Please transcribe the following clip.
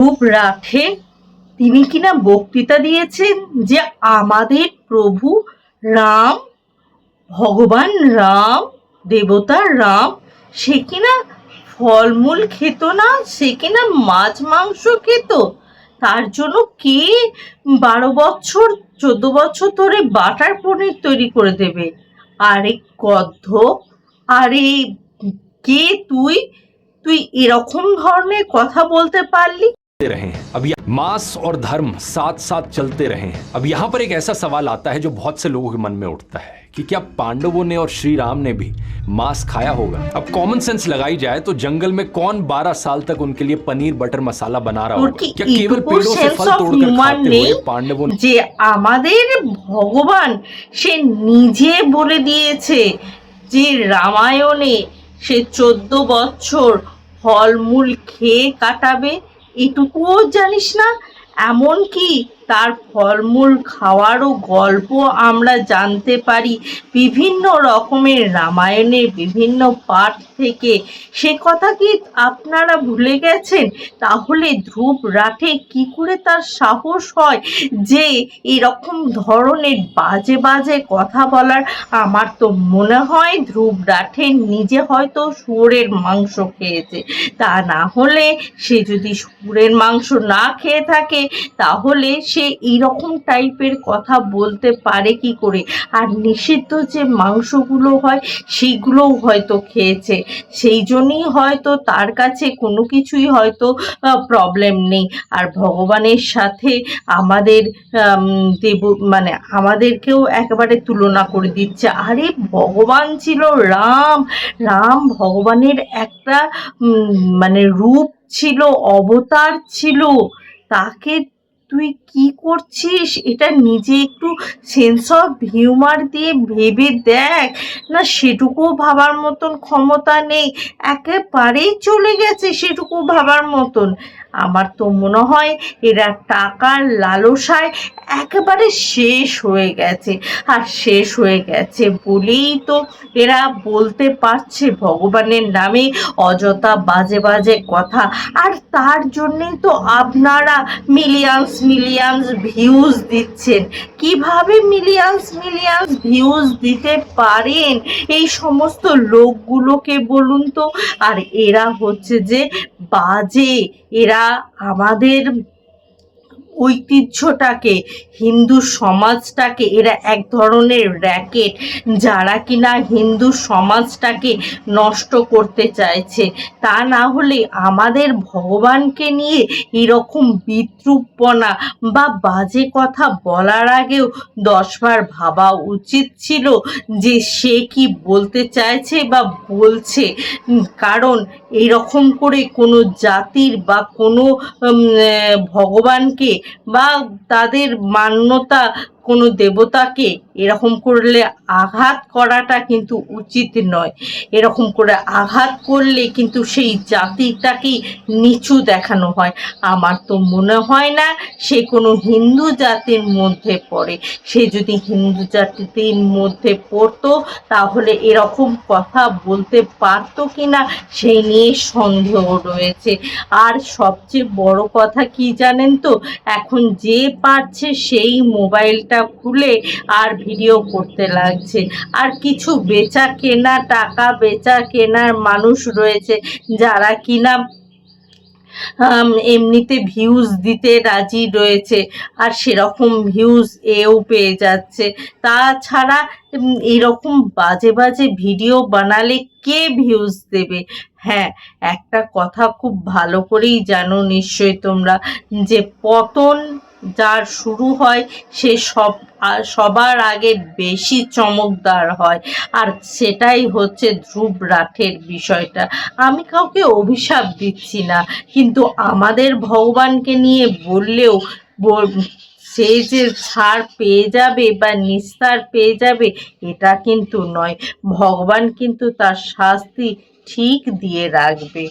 খুব রাঠে তিনি কিনা বক্তৃতা দিয়েছেন যে আমাদের প্রভু রাম, ভগবান রাম, দেবতা রাম, সে কিনা ফলমূল খেত না, সে কিনা মাছ মাংস খেত। তার জন্য কে 12 বছর 14 বছর ধরে বাটার পনির তৈরি করে দেবে? আরে গদ্ধ, আরে কে তুই? তুই এরকম ধরনের কথা বলতে পারলি? रहे हैं। अब मांस और धर्म साथ साथ चलते रहे हैं। अब यहाँ पर एक ऐसा सवाल आता है जो बहुत से लोगों के मन में उठता है कि क्या पांडवों ने और श्री राम ने भी मांस खाया होगा? अब कॉमन सेंस लगाई जाए तो जंगल में कौन 12 साल तक उनके लिए पनीर बटर मसाला बना रहा होगा? क्या केवल पेड़ों से फल तोड़कर खाते हुए पांडवों যে আমাদের ভগবান সে নিজে বলে দিয়েছে যে রামায়ণে সে 14 বছর ফলমূল খেয়ে কাটাবে? এটুকুও জানিস না? এমনকি তার ফলমূল খাওয়ারও গল্প আমরা জানতে পারি বিভিন্ন রকমের রামায়ণের বিভিন্ন পাঠ থেকে। সে কথা কি আপনারা ভুলে গেছেন? তাহলে ধ্রুব রাঠে কি করে তার সাহস হয় যে এরকম ধরনের বাজে বাজে কথা বলার? আমার তো মনে হয় ধ্রুব রাঠে নিজে হয়তো শুয়োরের মাংস খেয়েছে। তা না হলে সে যদি শুয়োরের মাংস না খেয়ে থাকে তাহলে সে এইরকম টাইপের কথা বলতে পারে কি করে? আর নিষিদ্ধ যে মাংসগুলো হয় সেইগুলোও হয়তো খেয়েছে, সেই জন্যই হয়তো তার কাছে কোনো কিছুই হয়তো প্রবলেম নেই। আর ভগবানের সাথে আমাদের মানে আমাদেরকেও একেবারে তুলনা করে দিচ্ছে। আরে ভগবান ছিল রাম, রাম ভগবানের একটা মানে রূপ ছিল, অবতার ছিল। তাকে তুই কি করছিস? এটা নিজে একটু সেন্স অফ হিউমার দিয়ে ভেবে দেখ না। সেটুকু ভাবার মতন ক্ষমতা নেই, একেবারেই চলে গেছে সেটুকু ভাবার মতন। আমার তো মনে হয় এরা টাকার লালসায় একেবারে শেষ হয়ে গেছে। আর শেষ হয়ে গেছে বলেই তো এরা বলতে পারছে ভগবানের নামে অযথা বাজে বাজে কথা। আর তার জন্যেই তো আপনারা মিলিয়ন্স মিলিয়ন্স ভিউজ দিচ্ছেন। কিভাবে মিলিয়ন্স মিলিয়ন্স ভিউজ দিতে পারেন এই সমস্ত লোকগুলোকে বলুন তো? আর এরা হচ্ছে যে বাজে, এরা আমাদের ঐতিহ্যটাকে, হিন্দু সমাজটাকে, এরা এক ধরনের র্যাকেট যারা কিনা হিন্দু সমাজটাকে নষ্ট করতে চাইছে। তা না হলে আমাদের ভগবানকে নিয়ে এরকম বিদ্রূপপনা বা বাজে কথা বলার আগেও 10বার ভাবা উচিত ছিল যে সে কি বলতে চাইছে বা বলছে। কারণ এইরকম করে কোনো জাতির বা কোনো ভগবানকে বা তাদের মান্যতা কোনো দেবতাকে এরকম করলে আঘাত করাটা কিন্তু উচিত নয়। এরকম করে আঘাত করলে কিন্তু সেই জাতিটাকেই নিচু দেখানো হয়। আমার তো মনে হয় না সে কোনো হিন্দু জাতির মধ্যে পড়ে। সে যদি হিন্দু জাতির মধ্যে পড়তো তাহলে এরকম কথা বলতে পারতো কিনা সেই নিয়ে সন্দেহ রয়েছে। আর সবচেয়ে বড় কথা কি জানেন তো? এখন যে পারছে সেই মোবাইলটা খুলে আর ভিডিও করতে লাগছে। আর কিছু বেচা কেনা টাকা বেচা কেনার মানুষ রয়েছে যারা কিনা এমনিতে ভিউজ দিতে রাজি রয়েছে, আর সেরকম ভিউজ এও পেয়ে যাচ্ছে। তাছাড়া এরকম বাজে বাজে ভিডিও বানালে কে ভিউজ দেবে? হ্যাঁ, একটা কথা খুব ভালো করেই জানো নিশ্চয়ই তোমরা, যে পতন যার শুরু হয় সে সবার আগে বেশি চমকদার হয়। আর সেটাই হচ্ছে ধ্রুব রাঠের বিষয়টা। আমি কাউকে অভিশাপ দিচ্ছি না, কিন্তু আমাদের ভগবানকে নিয়ে বললেও সে যে ছাড় পেয়ে যাবে বা নিস্তার পেয়ে যাবে এটা কিন্তু নয়। ভগবান কিন্তু তার শাস্তি ঠিক দিয়ে রাখবে।